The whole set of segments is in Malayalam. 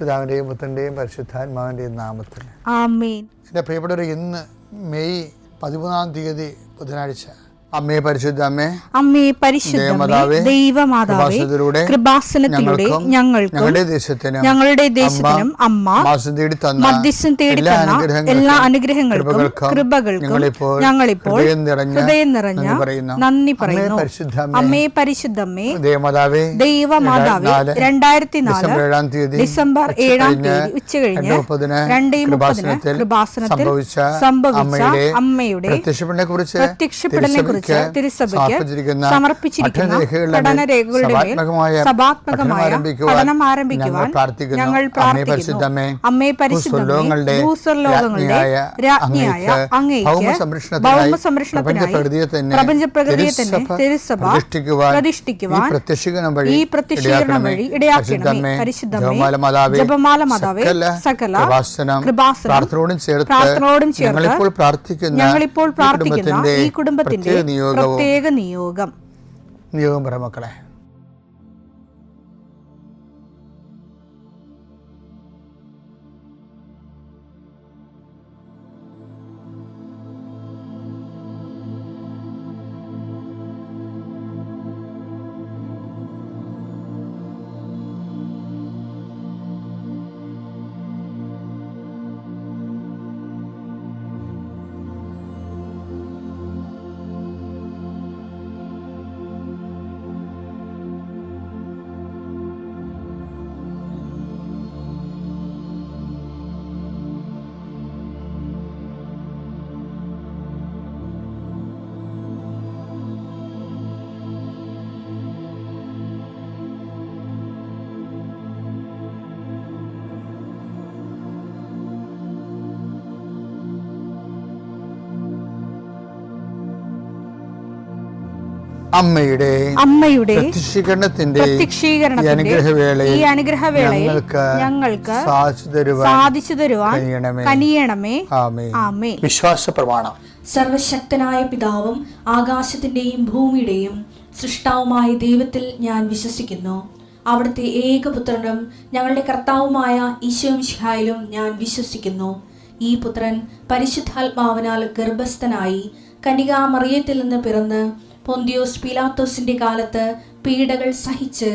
പിതാവിൻ്റെയും പുത്രൻ്റെയും പരിശുദ്ധാത്മാവിൻ്റെയും നാമത്തിൽ ആമേൻ. എൻ്റെ പ്രിയപ്പെട്ടവർ, ഇന്ന് മെയ് 13 ബുധനാഴ്ച. അമ്മേ പരിശുദ്ധ അമ്മേ, അമ്മേ പരിശുദ്ധമേ, ദൈവമാതാവേ, കൃപാസനത്തിലൂടെ ഞങ്ങൾക്കും ഞങ്ങളുടെ ദേശത്തിനും അമ്മ മധ്യസ്ഥം തേടി തന്ന എല്ലാ അനുഗ്രഹങ്ങൾക്കും കൃപകൾക്കും ഞങ്ങളിപ്പോൾ ഹൃദയം നിറഞ്ഞ നന്ദി പറയുന്നു. അമ്മേ പരിശുദ്ധമേ, ദൈവമാതാവേ, 2004 ഡിസംബർ 7 ഉച്ചകഴിഞ്ഞ് 2:30 കൃപാസനത്തിൽ സംഭവിച്ച അമ്മയുടെ പ്രത്യക്ഷപ്പെടലിനെ കുറിച്ച് തിരുസഭയ്ക്ക് സമർപ്പിച്ചിരിക്കുന്ന പഠനരേഖകളുടെ മേൽ സഭാത്മകമായ പഠനം ആരംഭിക്കുവാൻ ഞങ്ങൾ പ്രാർത്ഥിക്കുന്നു. അമ്മേ പരിശുദ്ധമേ, ഭൂസ്വർലോകങ്ങളുടെ രാജ്ഞിയായ അങ്ങേയ്ക്ക് ഭൗമസംരക്ഷണത്തിനായി പ്രപഞ്ചപ്രകൃതിയെ തന്നെ തിരുസഭ പ്രതിഷ്ഠിക്കുവാൻ ഈ പ്രത്യക്ഷീകരണം വഴി ഇടയാക്കണമേ. പരിശുദ്ധമേ, ജപമാല മാതാവേ, സകല കൃപാസനം പ്രാർത്ഥനയോടും ചേർത്ത് ഞങ്ങളിപ്പോൾ പ്രാർത്ഥിക്കുന്ന ഈ കുടുംബത്തിന്റെ പ്രത്യേക നിയോഗം പറ മക്കളെ. അമ്മയുടെ പ്രത്യക്ഷീകരണത്തിന്റെ ഈ അനുഗ്രഹവേളയിൽ ഞങ്ങൾക്ക് സാധിച്ചു തരുവാൻ കനിയണമേ. ആമേൻ. വിശ്വാസ പ്രമാണം. സർവശക്തനായ പിതാവും ആകാശത്തിന്റെയും ഭൂമിയുടെയും സൃഷ്ടാവുമായ ദൈവത്തിൽ ഞാൻ വിശ്വസിക്കുന്നു. അവിടുത്തെ ഏകപുത്രനും ഞങ്ങളുടെ കർത്താവുമായ ഈശോ മിശിഹായിലും ഞാൻ വിശ്വസിക്കുന്നു. ഈ പുത്രൻ പരിശുദ്ധാത്മാവിനാൽ ഗർഭസ്ഥനായി കന്യകാമറിയത്തിൽ നിന്ന് പിറന്ന് പൊന്തിയോസ് പീലാത്തോസിന്റെ കാലത്ത് പീഡകൾ സഹിച്ച്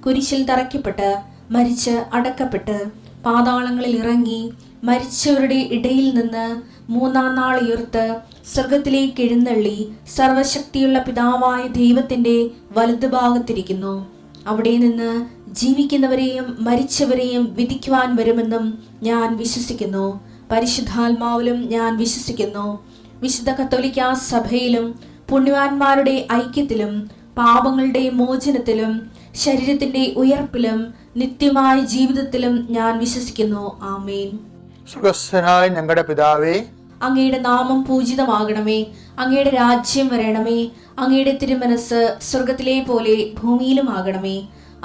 കുരിശിൽ തറയ്ക്കപ്പെട്ട് മരിച്ച് അടക്കപ്പെട്ട് പാതാളങ്ങളിൽ ഇറങ്ങി മരിച്ചവരുടെ ഇടയിൽ നിന്ന് 3-ാം നാൾ ഉയർത്ത് സ്വർഗത്തിലേക്ക് എഴുന്നള്ളി സർവശക്തിയുള്ള പിതാവായ ദൈവത്തിന്റെ വലതുഭാഗത്തിരിക്കുന്നു. അവിടെ നിന്ന് ജീവിക്കുന്നവരെയും മരിച്ചവരെയും വിധിക്കുവാൻ വരുമെന്നും ഞാൻ വിശ്വസിക്കുന്നു. പരിശുദ്ധാത്മാവിലും ഞാൻ വിശ്വസിക്കുന്നു. വിശുദ്ധ കത്തോലിക്കാ സഭയിലും പുണ്യവാന്മാരുടെ ഐക്യത്തിലും പാപങ്ങളുടെ മോചനത്തിലും ശരീരത്തിന്റെ ഉയർപ്പിലും നിത്യമായ ജീവിതത്തിലും ഞാൻ വിശ്വസിക്കുന്നു. ആമേൻ. സ്വർഗ്ഗസ്ഥനായ ഞങ്ങളുടെ പിതാവേ, അങ്ങയുടെ നാമം പൂജിതമാകണമേ. അങ്ങയുടെ രാജ്യം വരണമേ. അങ്ങയുടെ തിരുമനസ് സ്വർഗത്തിലെ പോലെ ഭൂമിയിലും ആകണമേ.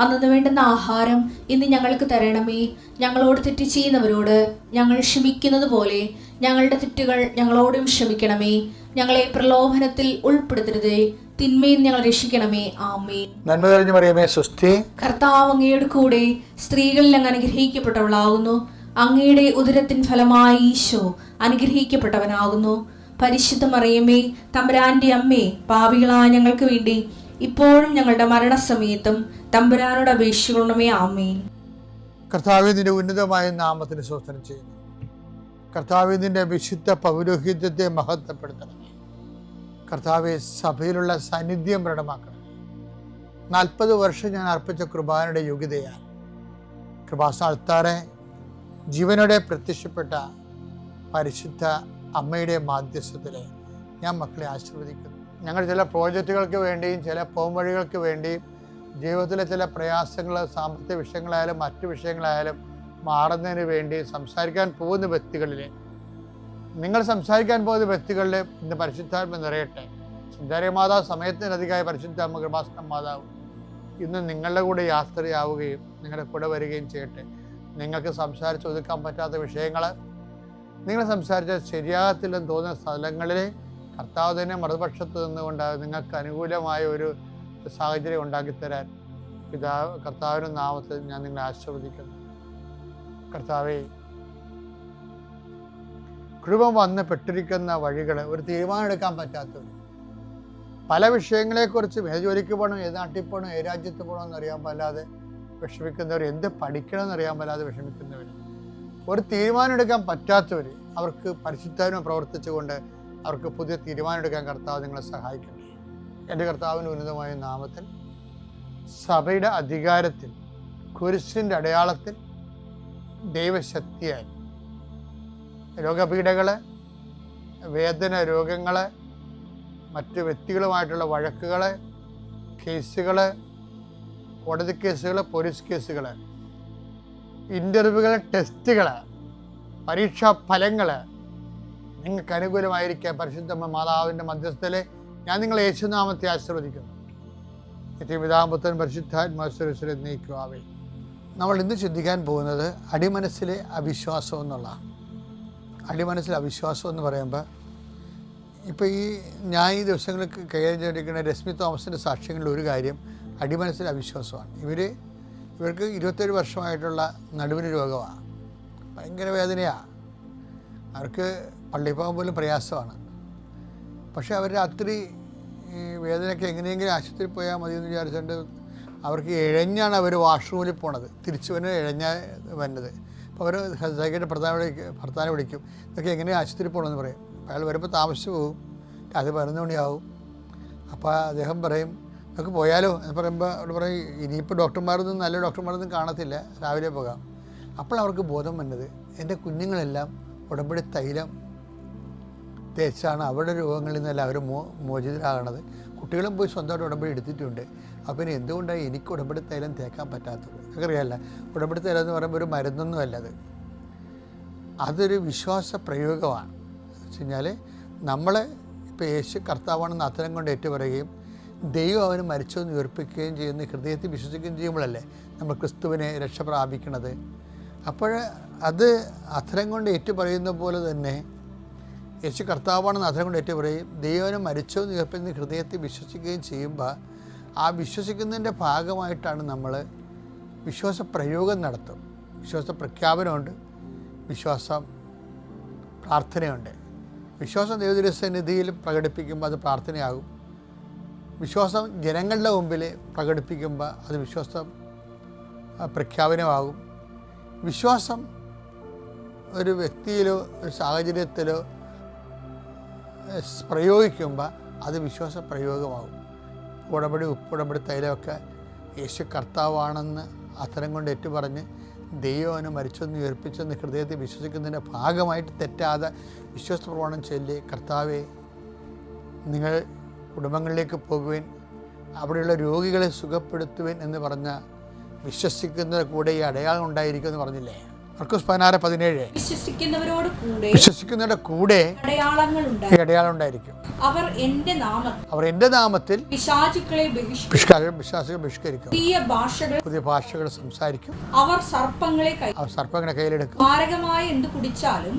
അന്നു വേണ്ടുന്ന ആഹാരം ഇന്ന് ഞങ്ങൾക്ക് തരണമേ. ഞങ്ങളോട് തെറ്റ് ചെയ്യുന്നവരോട് ഞങ്ങൾ ക്ഷമിക്കുന്നത് പോലെ ഞങ്ങളുടെ തെറ്റുകൾ ഞങ്ങളോടും ക്ഷമിക്കണമേ. ഞങ്ങളെ പ്രലോഭനത്തിൽ ഉൾപ്പെടുത്തരുതേ, തിന്മയിൽ ഞങ്ങൾ രക്ഷിക്കണമേ. ആമേൻ. നന്മ നിറഞ്ഞ മറിയമേ, സ്വസ്തി. കർത്താവ് അങ്ങയുടെ കൂടെ സ്ത്രീകളിൽ അങ്ങ് അനുഗ്രഹിക്കപ്പെട്ടവളാകുന്നു. അങ്ങയുടെ ഉദരത്തിൻ ഫലമായി ഈശോ അനുഗ്രഹിക്കപ്പെട്ടവനാകുന്നു. പരിശുദ്ധ മറിയമേ, തമ്പുരാന്റെ അമ്മേ, പാപികളായ ഞങ്ങൾക്ക് വേണ്ടി ഇപ്പോഴും ഞങ്ങളുടെ മരണസമയത്തും തമ്പുരാനോട് അപേക്ഷിക്കണമേ. ആമേൻ. കർത്താവേ, നിന്റെ ഉന്നതമായ നാമത്തിന് സ്തോത്രം ചെയ്യുന്നു. കർത്താവേ, നിന്റെ വിശുദ്ധ പൗരോഹിത്യത്തെ മഹത്വപ്പെടുത്തണമേ. കർത്താവെ, സഭയിലുള്ള സാന്നിധ്യം പ്രകടമാക്കണം. 40 വർഷം ഞാൻ അർപ്പിച്ച കൃപാനയുടെ യോഗ്യതയാൽ കൃപാസ്ഥാനത്താറെ ജീവനോടെ പ്രത്യക്ഷപ്പെട്ട പരിശുദ്ധ അമ്മയുടെ മാധ്യസ്ഥത്തിൽ ഞാൻ മക്കളെ ആശീർവദിക്കുന്നു. ഞങ്ങൾ ചില പ്രോജക്റ്റുകൾക്ക് വേണ്ടിയും ചില പോംവഴികൾക്ക് വേണ്ടിയും ജീവിതത്തിലെ ചില പ്രയാസങ്ങൾ, സാമ്പത്തിക വിഷയങ്ങളായാലും മറ്റു വിഷയങ്ങളായാലും മാറുന്നതിന് വേണ്ടി സംസാരിക്കാൻ പോകുന്ന വ്യക്തികളിൽ, നിങ്ങൾ സംസാരിക്കാൻ പോകുന്ന വ്യക്തികളിൽ ഇന്ന് പരിശുദ്ധാത്മ നിറയട്ടെ. സുന്ദരി മാതാവ് സമയത്തിനധികമായ പരിശുദ്ധാത്മ കൃപാസന മാതാവ് ഇന്ന് നിങ്ങളുടെ കൂടെ യാത്രയാവുകയും നിങ്ങളുടെ കൂടെ വരികയും ചെയ്യട്ടെ. നിങ്ങൾക്ക് സംസാരിച്ച് ഒതുക്കാൻ പറ്റാത്ത വിഷയങ്ങൾ, നിങ്ങൾ സംസാരിച്ച ശരിയാകത്തില്ലെന്ന് തോന്നുന്ന സ്ഥലങ്ങളിൽ കർത്താവ് തന്നെ മറുപക്ഷത്ത് നിന്നുകൊണ്ട് നിങ്ങൾക്ക് അനുകൂലമായ ഒരു സാഹചര്യം ഉണ്ടാക്കിത്തരാൻ കർത്താവിൻ്റെ നാമത്തിൽ ഞാൻ നിങ്ങളെ ആശീർവദിക്കുന്നു. കർത്താവേ, കുടുംബം വന്ന് പെട്ടിരിക്കുന്ന വഴികൾ, ഒരു തീരുമാനം എടുക്കാൻ പറ്റാത്തവർ, പല വിഷയങ്ങളെക്കുറിച്ചും ഏത് ജോലിക്ക് പോകണം, ഏത് നാട്ടിൽ പോകണം, ഏത് രാജ്യത്ത് പോകണമെന്ന് അറിയാൻ പാടില്ലാതെ വിഷമിക്കുന്നവർ, എന്ത് പഠിക്കണമെന്ന് അറിയാൻ പാടില്ലാതെ വിഷമിക്കുന്നവർ, ഒരു തീരുമാനം എടുക്കാൻ പറ്റാത്തവർ, അവർക്ക് പരിശുദ്ധാത്മാവ് പ്രവർത്തിച്ചുകൊണ്ട് അവർക്ക് പുതിയ തീരുമാനം എടുക്കാൻ കർത്താവ് നിങ്ങളെ സഹായിക്കട്ടെ. എൻ്റെ കർത്താവിൻ്റെ ഉന്നതമായ നാമത്തിൽ സഭയുടെ അധികാരത്തിൽ കുരിശിൻ്റെ അടയാളത്തിൽ ദൈവശക്തിയാൽ രോഗപീഠകൾ, വേദന രോഗങ്ങൾ, മറ്റ് വ്യക്തികളുമായിട്ടുള്ള വഴക്കുകൾ, കേസുകൾ, കോടതി കേസുകൾ, പോലീസ് കേസുകൾ, ഇൻ്റർവ്യൂകൾ, ടെസ്റ്റുകൾ, പരീക്ഷാ ഫലങ്ങൾ നിങ്ങൾക്ക് അനുകൂലമായിരിക്കാൻ പരിശുദ്ധ മാതാവിൻ്റെ മധ്യസ്ഥലെ ഞാൻ നിങ്ങളെ യേശുനാമത്തെ ആശീർവദിക്കുന്നു. പിതാപുത്രൻ പരിശുദ്ധാത്മാശ്വരത്തിൽ നയിക്കുവാവേ. നമ്മൾ ഇന്ന് ചിന്തിക്കാൻ പോകുന്നത് അടിമനസ്സിലെ അവിശ്വാസം എന്നുള്ള. അടിമനസ്സിലെ അവിശ്വാസം എന്ന് പറയുമ്പോൾ ഇപ്പോൾ ഞാൻ ഈ ദിവസങ്ങളിൽ കൈകാര്യം ചെയ്തിരിക്കുന്ന രശ്മി തോമസിൻ്റെ സാക്ഷ്യങ്ങളിൽ ഒരു കാര്യം അടിമനസ്സിലെ അവിശ്വാസമാണ്. ഇവർക്ക് 27 വർഷമായിട്ടുള്ള നടുവിന് രോഗമാണ്, ഭയങ്കര വേദനയാണ്, അവർക്ക് പള്ളിയിൽ പോകാൻ പോലും പ്രയാസമാണ്. പക്ഷേ അവർ രാത്രി ഈ വേദനയ്ക്ക് എങ്ങനെയെങ്കിലും ആശുപത്രിയിൽ പോയാൽ മതി എന്ന് വിചാരിച്ചുകൊണ്ട് അവർക്ക് ഇഴഞ്ഞാണ് അവർ വാഷ്റൂമിൽ പോണത്, തിരിച്ചു വരുന്നത് ഇഴഞ്ഞ വരുന്നത്. അപ്പോൾ അവർ സൈക്കിളിൻ്റെ ഭർത്താവിനെ വിളിക്കും, ഇതൊക്കെ എങ്ങനെയാണ് ആശുപത്രിയിൽ പോകണമെന്ന് പറയും. അയാൾ വരുമ്പോൾ താമസിച്ച് പോകും, അത് 11 മണിയാവും. അപ്പോൾ അദ്ദേഹം പറയും നമുക്ക് പോയാലോ എന്ന് പറയുമ്പോൾ അവിടെ പറയും ഇനിയിപ്പോൾ ഡോക്ടർമാരൊന്നും നല്ല ഡോക്ടർമാരൊന്നും കാണത്തില്ല, രാവിലെ പോകാം. അപ്പോൾ അവർക്ക് ബോധം വന്നത് എൻ്റെ കുഞ്ഞുങ്ങളെല്ലാം ഉടമ്പടി തൈലം തേച്ചാണ് അവരുടെ രോഗങ്ങളിൽ നിന്നെല്ലാം അവർ മോചിതരാകണത്. കുട്ടികളും പോയി സ്വന്തമായിട്ട് ഉടമ്പടി എടുത്തിട്ടുണ്ട്. അപ്പോൾ ഇനി എന്തുകൊണ്ടാണ് എനിക്ക് ഉടമ്പടി തൈലം തേക്കാൻ പറ്റാത്തത്? അറിയാമല്ല, ഉടമ്പടി തൈലം എന്ന് പറയുമ്പോൾ ഒരു മരുന്നൊന്നും അല്ലത്, അതൊരു വിശ്വാസ പ്രയോഗമാണ്. എന്ന് വെച്ച് കഴിഞ്ഞാൽ നമ്മൾ ഇപ്പോൾ യേശു കർത്താവാണെന്ന് അത്തരം കൊണ്ട് ഏറ്റുപറയുകയും ദൈവം അവന് മരിച്ചെന്ന് ഉയർപ്പിക്കുകയും ചെയ്യുന്ന ഹൃദയത്തിൽ വിശ്വസിക്കുകയും ചെയ്യുമ്പോഴല്ലേ നമ്മൾ ക്രിസ്തുവിനെ രക്ഷ പ്രാപിക്കണത്. അപ്പോൾ അത് അത്തരം കൊണ്ട് ഏറ്റുപറയുന്ന പോലെ തന്നെ യേശു കർത്താവാണെന്ന് അത്തരം കൊണ്ട് ഏറ്റുപറയും ദൈവനെ മരിച്ചെന്ന് ഉയർപ്പിക്കുന്ന ഹൃദയത്തിൽ വിശ്വസിക്കുകയും ചെയ്യുമ്പോൾ ആ വിശ്വസിക്കുന്നതിൻ്റെ ഭാഗമായിട്ടാണ് നമ്മൾ വിശ്വാസ പ്രയോഗം നടത്തും. വിശ്വാസ പ്രഖ്യാപനമുണ്ട്, വിശ്വാസം പ്രാർത്ഥനയുണ്ട്. വിശ്വാസം ദൈവസന്നിധിയിൽ പ്രകടിപ്പിക്കുമ്പോൾ അത് പ്രാർത്ഥനയാകും. വിശ്വാസം ജനങ്ങളുടെ മുമ്പിൽ പ്രകടിപ്പിക്കുമ്പോൾ അത് വിശ്വാസം പ്രഖ്യാപനമാകും. വിശ്വാസം ഒരു വ്യക്തിയിലോ ഒരു സാഹചര്യത്തിലോ പ്രയോഗിക്കുമ്പോൾ അത് വിശ്വാസ പ്രയോഗമാകും. ഉടമ്പടി തൈലമൊക്കെ യേശു കർത്താവാണെന്ന് അത്തരം കൊണ്ട് ഏറ്റുപറഞ്ഞ് ദൈവവനെ മരിച്ചെന്ന് ഉയർപ്പിച്ചെന്ന് ഹൃദയത്തിൽ വിശ്വസിക്കുന്നതിൻ്റെ ഭാഗമായിട്ട് തെറ്റാതെ വിശ്വാസ പ്രമാണം ചൊല്ലി കർത്താവെ നിങ്ങൾ കുടുംബങ്ങളിലേക്ക് പോകുവാൻ, അവിടെയുള്ള രോഗികളെ സുഖപ്പെടുത്തുവാൻ എന്ന് പറഞ്ഞ വിശ്വസിക്കുന്ന കൂടെ ഈ അടയാളം ഉണ്ടായിരിക്കും എന്ന് പറഞ്ഞില്ലേ? മർക്കോസ് 16:17 വിശ്വസിക്കുന്നവരുടെ കൂടെ അടയാളം ഉണ്ടായിരിക്കും. അവർ എന്റെ നാമത്തിൽ പിശാചുക്കളെ ബഹിഷ്കരിക്കും, പുതിയ ഭാഷകൾ സംസാരിക്കും, അവർ സർപ്പങ്ങളെ കയ്യിലെടുക്കും, മാരകമായ എന്ത് കുടിച്ചാലും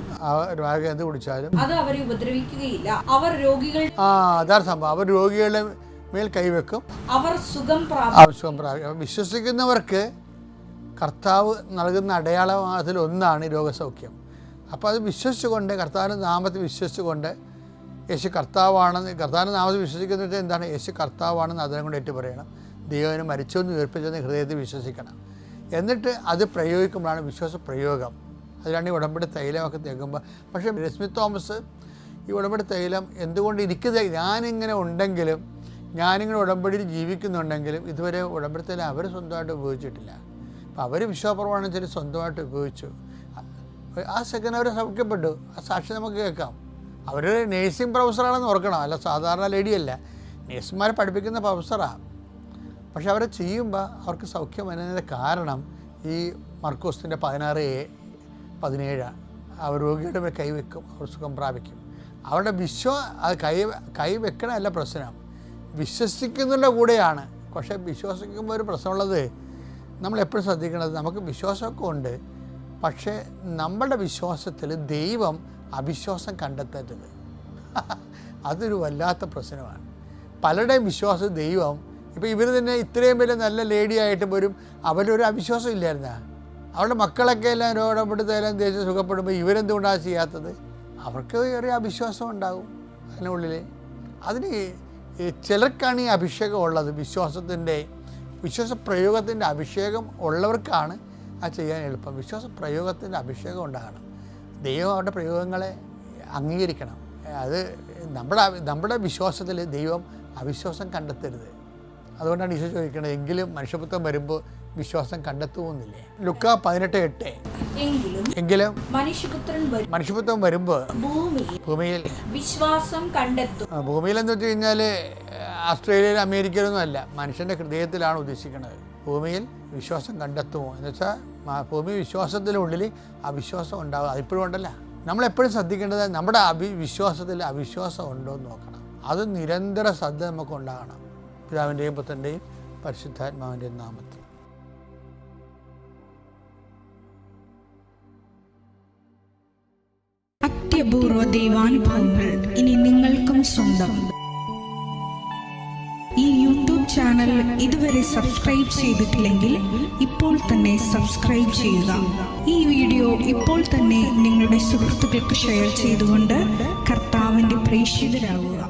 അത് അവരെ ഉപദ്രവിക്കുകയില്ല, അവർ രോഗികൾ അതാണ് സംഭവം, അവർ രോഗികളുടെ മേൽ കൈവെക്കും, അവർ സുഖം പ്രാപിക്കും. വിശ്വസിക്കുന്നവർക്ക് കർത്താവ് നൽകുന്ന അടയാളത്തിൽ ഒന്നാണ് രോഗസൗഖ്യം. അപ്പോൾ അത് വിശ്വസിച്ചുകൊണ്ട് കർത്താവിൻ്റെ നാമത്തിൽ വിശ്വസിച്ചുകൊണ്ട് യേശു കർത്താവാണെന്ന്, കർത്താവിൻ്റെ നാമത്തിൽ വിശ്വസിക്കുന്നത് എന്താണ്? യേശു കർത്താവാണെന്ന് അതിനെ കൊണ്ട് ഏറ്റു പറയണം. ദൈവനെ മരിച്ചെന്ന് ഉയർപ്പിച്ചെന്ന് ഹൃദയത്തിൽ വിശ്വസിക്കണം. എന്നിട്ട് അത് പ്രയോഗിക്കുമ്പോഴാണ് വിശ്വാസ പ്രയോഗം. അതിലാണ് ഈ ഉടമ്പടി തൈലമൊക്കെ തേക്കുമ്പോൾ. പക്ഷേ രശ്മി തോമസ് ഈ ഉടമ്പടി തൈലം എന്തുകൊണ്ട് ഞാനിങ്ങനെ ഉണ്ടെങ്കിലും, ഞാനിങ്ങനെ ഉടമ്പടിയിൽ ജീവിക്കുന്നുണ്ടെങ്കിലും ഇതുവരെ ഉടമ്പടി തൈലം അവർ സ്വന്തമായിട്ട് ഉപയോഗിച്ചിട്ടില്ല. അപ്പോൾ അവർ വിശ്വാസപ്രമാണം ചെല്ലി സ്വന്തമായിട്ട് ഉപയോഗിച്ചു. ആ സെക്കൻഡ് അവർ സൗഖ്യപ്പെട്ടു. ആ സാക്ഷി നമുക്ക് കേൾക്കാം. അവർ നേഴ്സിംഗ് പ്രൊഫസറാണെന്ന് ഓർക്കണം, അല്ല സാധാരണ ലേഡിയല്ല, നേഴ്സുമാരെ പഠിപ്പിക്കുന്ന പ്രൊഫസറാണ്. പക്ഷെ അവരെ ചെയ്യുമ്പോൾ അവർക്ക് സൗഖ്യം വരുന്നതിൻ്റെ കാരണം ഈ മർക്കോസിൻ്റെ 16:17 അവർ രോഗിയുടെ മേൽ കൈവെക്കും, അവർ സുഖം പ്രാപിക്കും. അവരുടെ അത് കൈവെക്കണമല്ല പ്രശ്നം, വിശ്വസിക്കുന്നതിൻ്റെ കൂടെയാണ്. പക്ഷേ വിശ്വസിക്കുമ്പോൾ ഒരു പ്രശ്നമുള്ളത്, നമ്മളെപ്പോഴും ശ്രദ്ധിക്കേണ്ടത്, നമുക്ക് വിശ്വാസമൊക്കെ ഉണ്ട്, പക്ഷേ നമ്മളുടെ വിശ്വാസത്തിൽ ദൈവം അവിശ്വാസം കണ്ടെത്തരുത്. അതൊരു വല്ലാത്ത പ്രശ്നമാണ്. പലരുടെയും വിശ്വാസം ദൈവം, ഇപ്പോൾ ഇവർ തന്നെ ഇത്രയും വലിയ നല്ല ലേഡിയായിട്ട് പോലും അവരൊരു അവിശ്വാസം ഇല്ലായിരുന്ന, അവരുടെ മക്കളൊക്കെ എല്ലാം രോഗപ്പെടുത്തലും ദേശം സുഖപ്പെടുമ്പോൾ ഇവരെന്തുകൊണ്ടാണ് ചെയ്യാത്തത്? അവർക്ക് ഒരു അവിശ്വാസം ഉണ്ടാകും അതിനുള്ളിൽ. അതിന് ചിലർക്കാണ് ഈ അഭിഷേകം ഉള്ളത്, വിശ്വാസ പ്രയോഗത്തിൻ്റെ അഭിഷേകം ഉള്ളവർക്കാണ് അത് ചെയ്യാൻ എളുപ്പം. വിശ്വാസ പ്രയോഗത്തിൻ്റെ അഭിഷേകം ഉണ്ടാകണം. ദൈവം അവരുടെ പ്രയോഗങ്ങളെ അംഗീകരിക്കണം. അത് നമ്മുടെ വിശ്വാസത്തിൽ ദൈവം അവിശ്വാസം കണ്ടെത്തരുത്. അതുകൊണ്ടാണ് ഈശോ ചോദിക്കുന്നത്, എങ്കിലും മനുഷ്യപുത്രൻ വരുമ്പോൾ വിശ്വാസം കണ്ടെത്തുന്നില്ലേ? ലുക്കാ 18:8. എങ്കിലും മനുഷ്യപുത്രൻ വരുമ്പോൾ ഭൂമിയിൽ വിശ്വാസം കണ്ടെത്തും. ഭൂമിയിൽ എന്ന് വെച്ച് കഴിഞ്ഞാൽ ഓസ്ട്രേലിയയിലും അമേരിക്കയിലൊന്നും അല്ല, മനുഷ്യൻ്റെ ഹൃദയത്തിലാണ് ഉദ്ദേശിക്കുന്നത്. ഭൂമിയിൽ വിശ്വാസം കണ്ടെത്തുമോ എന്ന് വെച്ചാൽ ഭൂമി വിശ്വാസത്തിനുള്ളിൽ അവിശ്വാസം ഉണ്ടാകും. അതിപ്പോഴും ഉണ്ടല്ല. നമ്മളെപ്പോഴും ശ്രദ്ധിക്കേണ്ടത് നമ്മുടെ വിശ്വാസത്തിൽ അവിശ്വാസം ഉണ്ടോ എന്ന് നോക്കണം. അത് നിരന്തര ശ്രദ്ധ നമുക്ക് ഉണ്ടാകണം. പിതാവിൻ്റെയും പുത്രൻ്റെയും പരിശുദ്ധാത്മാവിൻ്റെയും നാമത്തിൽ. അത്യപൂർവ ദൈവാനുഭവങ്ങൾ ഇനി നിങ്ങൾക്കും സ്വന്തം. ഈ യൂട്യൂബ് ചാനൽ ഇതുവരെ സബ്സ്ക്രൈബ് ചെയ്തിട്ടില്ലെങ്കിൽ ഇപ്പോൾ തന്നെ സബ്സ്ക്രൈബ് ചെയ്യുക. ഈ വീഡിയോ ഇപ്പോൾ തന്നെ നിങ്ങളുടെ സുഹൃത്തുക്കൾക്ക് ഷെയർ ചെയ്തുകൊണ്ട് കർത്താവിൻ്റെ പ്രേക്ഷിതരാകുക.